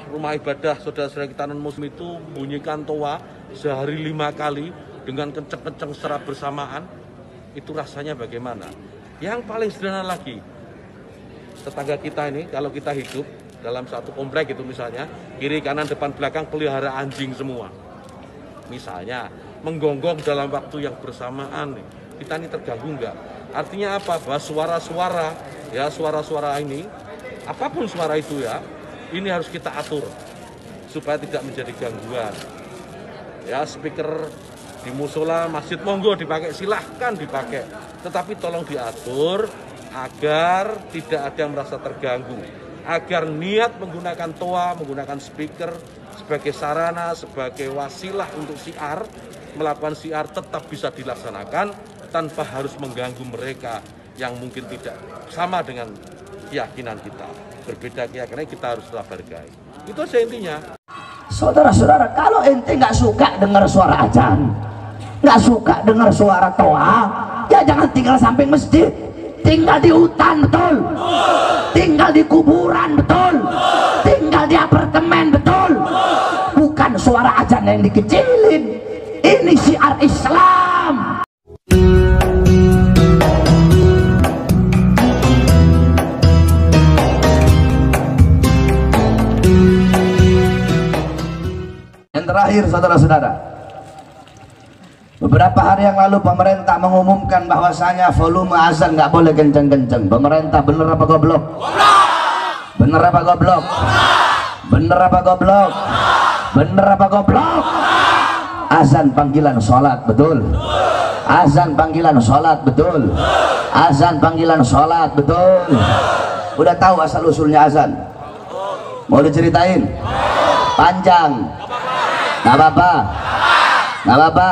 rumah ibadah saudara-saudara kita non-muslim itu bunyikan toa sehari 5 kali dengan kenceng-kenceng secara bersamaan, itu rasanya bagaimana? Yang paling sederhana lagi, tetangga kita ini kalau kita hidup dalam satu komplek itu misalnya, kiri, kanan, depan, belakang pelihara anjing semua. Misalnya, menggonggong dalam waktu yang bersamaan, kita ini terganggu enggak? Artinya apa? Bahwa suara-suara, ya suara-suara ini, apapun suara itu ya, ini harus kita atur supaya tidak menjadi gangguan. Ya, speaker di musola, masjid, monggo dipakai, silahkan dipakai. Tetapi tolong diatur agar tidak ada yang merasa terganggu. Agar niat menggunakan toa, menggunakan speaker sebagai sarana, sebagai wasilah untuk syiar, melakukan syiar tetap bisa dilaksanakan tanpa harus mengganggu mereka yang mungkin tidak sama dengan keyakinan kita. Berbeda keyakinan, kita harus tetap hargai. Itu aja intinya. Saudara-saudara, kalau ente nggak suka dengar suara azan, nggak suka dengar suara toa, ya jangan tinggal samping masjid. Tinggal di hutan, betul. Tinggal di kuburan, betul. Tinggal di apartemen, betul. Bukan suara azan yang dikecilin. Ini syiar Islam. Yang terakhir, saudara-saudara, beberapa hari yang lalu pemerintah mengumumkan bahwasanya volume azan nggak boleh kenceng-kenceng. Pemerintah bener apa goblok? Bener apa goblok? Bener apa goblok? Bener apa goblok? Azan panggilan sholat, betul. Azan panggilan sholat, betul. Azan panggilan sholat, betul. Udah tahu asal usulnya azan? Mau diceritain? Panjang. Nggak apa-apa. Nggak apa-apa.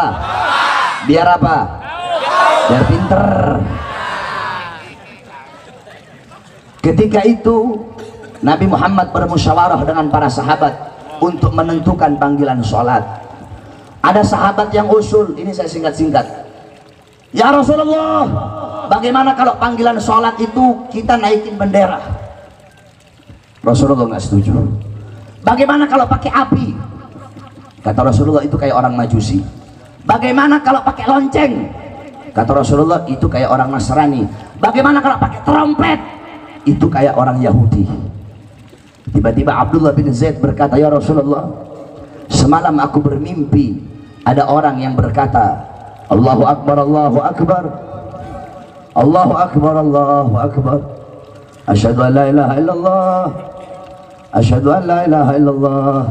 Biar apa? Biar pinter. Ketika itu Nabi Muhammad bermusyawarah dengan para sahabat untuk menentukan panggilan sholat. Ada sahabat yang usul, ini saya singkat-singkat. Ya Rasulullah, bagaimana kalau panggilan sholat itu kita naikin bendera? Rasulullah nggak setuju. Bagaimana kalau pakai api? Kata Rasulullah, itu kayak orang Majusi. Bagaimana kalau pakai lonceng? Kata Rasulullah, itu kayak orang Nasrani. Bagaimana kalau pakai trompet? Itu kayak orang Yahudi. Tiba-tiba Abdullah bin Zaid berkata, ya Rasulullah, semalam aku bermimpi ada orang yang berkata, Allahu Akbar, Allahu Akbar, Allahu Akbar, Allahu Akbar, asyhadu an la ilaha illallah, asyhadu an la ilaha illallah,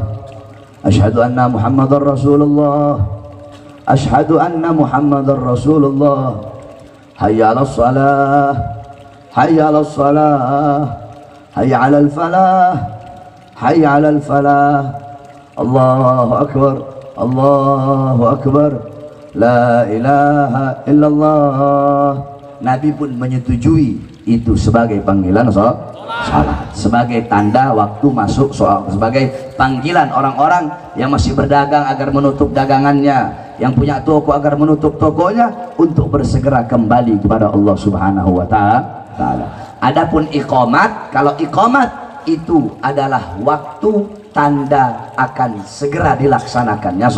asyhadu anna Muhammadar Rasulullah, asyhadu anna Muhammadar Rasulullah, hayya 'alas shalah, hayya 'alas shalah, hayya 'alal falah, hayya 'alal falah, Allahu Akbar, Allahu Akbar, la ilaha illallah. Nabi pun menyetujui itu sebagai panggilan salat, sebagai tanda waktu masuk sholat, sebagai panggilan orang-orang yang masih berdagang agar menutup dagangannya, yang punya toko agar menutup tokonya, untuk bersegera kembali kepada Allah Subhanahu wa ta'ala. Adapun iqamat, kalau iqamat itu adalah waktu tanda akan segera dilaksanakannya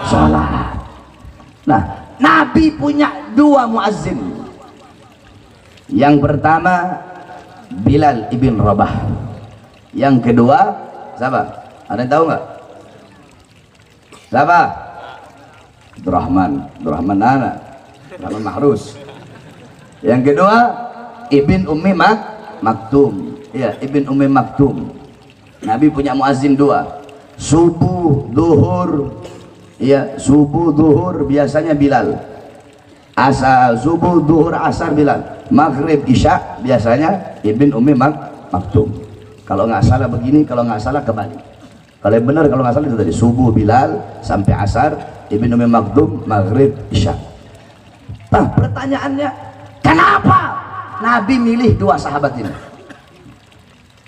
sholat. Nah, Nabi punya dua muazzin. Yang pertama Bilal ibn Rabah. Yang kedua siapa? Ada yang tahu nggak? Siapa? Abdurrahman anak Rahman Mahrus. Yang kedua Ibn Ummi Maktum. Ya, Ibn Ummi Maktum. Nabi punya muazzin dua, subuh, duhur. Ya, subuh, duhur biasanya Bilal. Asar, subuh, duhur, asar Bilal. Maghrib, isya biasanya Ibn Ummi Maktum. Kalau nggak salah begini, kalau nggak salah kembali. Kalau yang benar, kalau nggak salah itu tadi subuh Bilal sampai asar, Ibn Ummi Maktum, maghrib, isya. Nah, pertanyaannya, kenapa Nabi milih dua sahabat ini?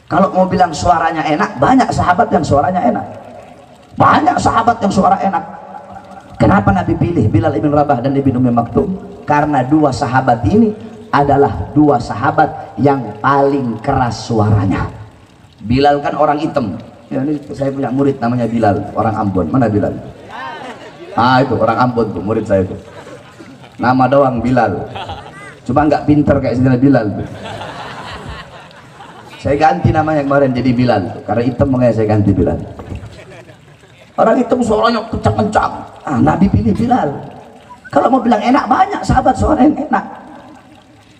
Kalau mau bilang suaranya enak, banyak sahabat yang suaranya enak. Banyak sahabat yang suara enak. Kenapa Nabi pilih Bilal ibn Rabah dan Ibn Ummi Maktum? Karena dua sahabat ini adalah dua sahabat yang paling keras suaranya. Bilal kan orang hitam, Ya, ini saya punya murid namanya Bilal, orang Ambon. Mana Bilal? Ah, itu orang Ambon tuh, murid saya tuh. Nama doang Bilal. Cuma nggak pinter kayak Sayyidina Bilal tuh. Saya ganti namanya kemarin jadi Bilal tuh. Karena hitam makanya saya ganti Bilal. Orang hitam suaranya kencang-kencang. Ah, Nabi pilih Bilal. Kalau mau bilang enak, banyak sahabat suara yang enak.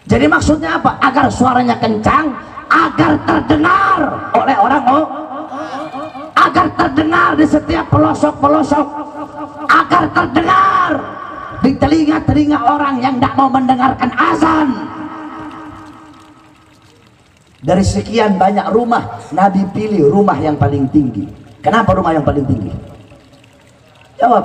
Jadi maksudnya apa? Agar suaranya kencang, agar terdengar oleh orang, agar terdengar di setiap pelosok-pelosok, agar terdengar di telinga-telinga orang yang tidak mau mendengarkan azan. Dari sekian banyak rumah, Nabi pilih rumah yang paling tinggi. Kenapa rumah yang paling tinggi? Jawab.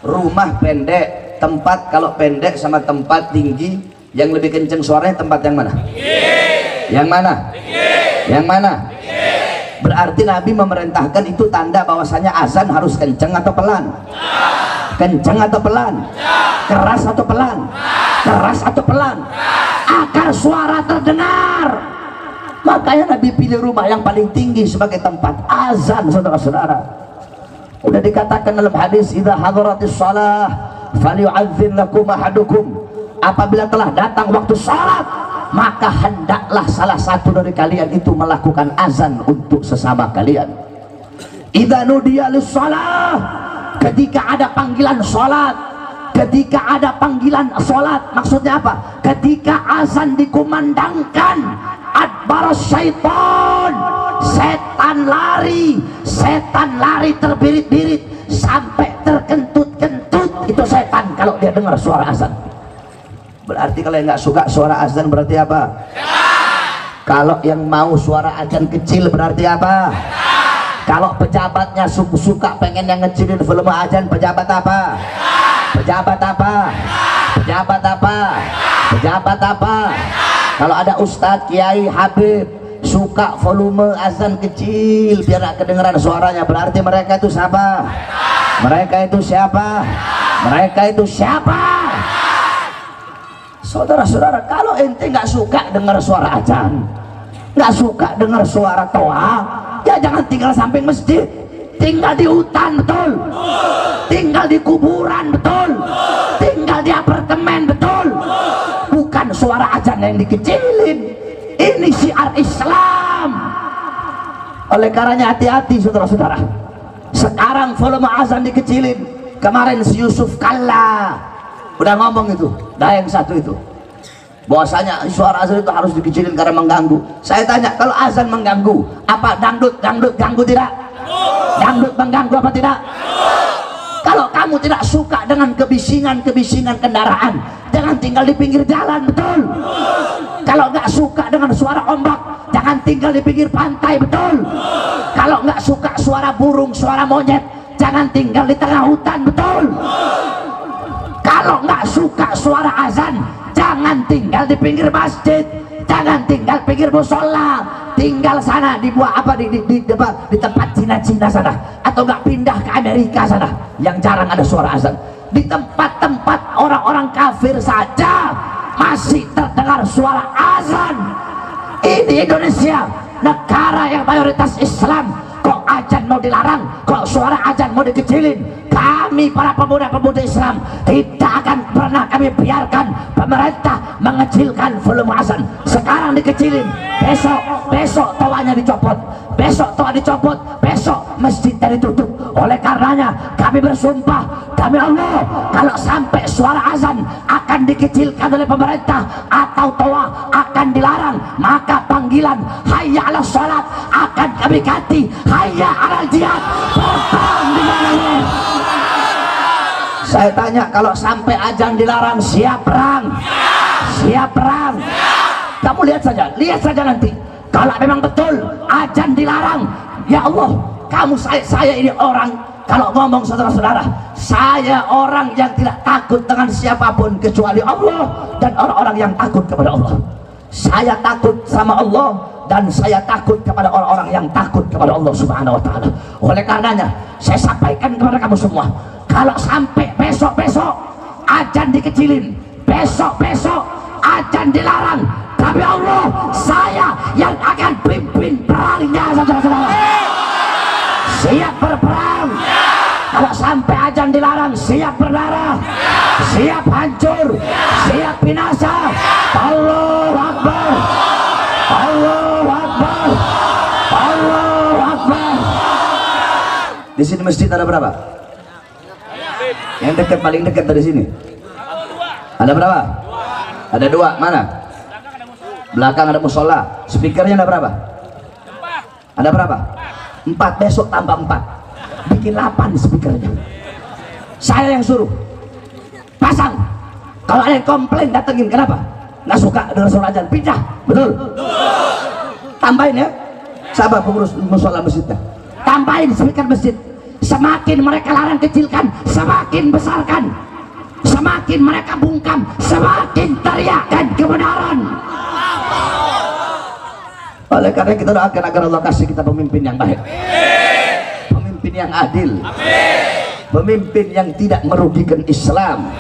Rumah pendek, tempat kalau pendek sama tempat tinggi, yang lebih kenceng suaranya tempat yang mana? Yang mana? Yang mana? Berarti Nabi memerintahkan itu tanda bahwasanya azan harus kenceng atau pelan? Kenceng atau pelan? Keras atau pelan? Keras atau pelan? Agar suara terdengar. Makanya Nabi pilih rumah yang paling tinggi sebagai tempat azan, saudara-saudara. Udah dikatakan dalam hadis, idza hadaratis shalah falyu'adzin lakum ahadukum. Apabila telah datang waktu salat, maka hendaklah salah satu dari kalian itu melakukan azan untuk sesama kalian. Idza nudiya lis-shalah, ketika ada panggilan salat, ketika ada panggilan salat, maksudnya apa? Ketika azan dikumandangkan, adbar syaitan, setan lari terbirit-birit sampai terkentut-kentut. Itu setan kalau dia dengar suara azan. Berarti kalau yang nggak suka suara azan berarti apa? Kalau yang mau suara azan kecil berarti apa? Kalau pejabatnya suka pengen yang ngecilin volume azan, pejabat apa? Pejabat apa? Pejabat apa? Pejabat apa? Kalau ada ustadz, kiai, habib suka volume azan kecil biar gak kedengeran suaranya, berarti mereka itu siapa? Mereka itu siapa? Mereka itu siapa? Saudara-saudara, kalau ente nggak suka dengar suara azan, nggak suka dengar suara toa, ya jangan tinggal samping masjid, tinggal di hutan, betul? Tinggal di kuburan, betul? Tinggal di apartemen, betul? Bukan suara azan yang dikecilin. Ini syiar Islam. Oleh karenanya hati-hati saudara-saudara. Sekarang volume azan dikecilin. Kemarin si Yusuf Kalla udah ngomong itu, yang satu itu, bahwasanya suara azan itu harus dikecilin karena mengganggu. Saya tanya, kalau azan mengganggu, apa dangdut ganggu tidak? Dangdut mengganggu apa tidak? Kalau kamu tidak suka dengan kebisingan kendaraan, jangan tinggal di pinggir jalan, betul? Kalau nggak suka dengan suara ombak, jangan tinggal di pinggir pantai, betul? Kalau nggak suka suara burung, suara monyet, jangan tinggal di tengah hutan, betul? Kalau nggak suka suara azan, jangan tinggal di pinggir masjid, jangan tinggal pinggir musola, tinggal sana di buah apa di tempat Cina sana, atau nggak pindah ke Amerika sana yang jarang ada suara azan. Di tempat-tempat orang-orang kafir saja masih terdengar suara azan. Ini Indonesia, negara yang mayoritas Islam, kok azan mau dilarang, kok suara azan mau dikecilin? Kami para pemuda-pemuda Islam tidak akan pernah kami biarkan pemerintah mengecilkan volume azan. Sekarang dikecilin, besok toanya dicopot, besok toa dicopot, besok masjidnya ditutup. Oleh karenanya kami bersumpah demi Allah, kalau sampai suara azan akan dikecilkan oleh pemerintah atau toa akan dilarang, maka panggilan hayya 'alas shalat akan kami ganti hayya 'alal jihad. Berperang di mana? Saya tanya, kalau sampai azan dilarang, siap perang? Siap perang? Kamu lihat saja nanti. Kalau memang betul azan dilarang, ya Allah, saya ini orang, kalau ngomong saudara-saudara, saya orang yang tidak takut dengan siapapun kecuali Allah dan orang-orang yang takut kepada Allah. Saya takut sama Allah dan saya takut kepada orang-orang yang takut kepada Allah Subhanahu wa Ta'ala. Oleh karenanya saya sampaikan kepada kamu semua, kalau sampai besok-besok azan dikecilin, besok-besok azan dilarang, tapi Allah, saya yang akan pimpin perangnya. saudara-saudara? Siap berperang? Kalau sampai azan dilarang, siap berdarah, siap hancur, siap binasa. Allahu Akbar, Allahu Akbar, Allahu Akbar. Di sini masjid ada berapa? Yang dekat, paling dekat dari sini ada berapa? Ada dua. Mana? Belakang ada musola. Speakernya ada berapa? Ada berapa? 4. Besok tambah 4, bikin 8 speakernya. Saya yang suruh pasang. Kalau ada yang komplain, datengin. Kenapa? Nggak suka dengan suara azan, pindah. Betul? Tambahin ya, sabar pengurus musola masjidnya. Tambahin speaker masjid. Semakin mereka larang kecilkan, semakin besarkan. Semakin mereka bungkam, semakin teriakkan kebenaran. Oleh karena kita doakan agar Allah kasih kita pemimpin yang baik, pemimpin yang adil, pemimpin yang tidak merugikan Islam,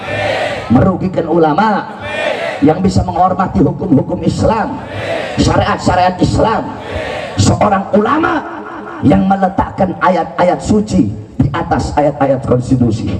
merugikan ulama, yang bisa menghormati hukum-hukum Islam, syariat-syariat Islam. Seorang ulama yang meletakkan ayat-ayat suci di atas ayat-ayat konstitusi.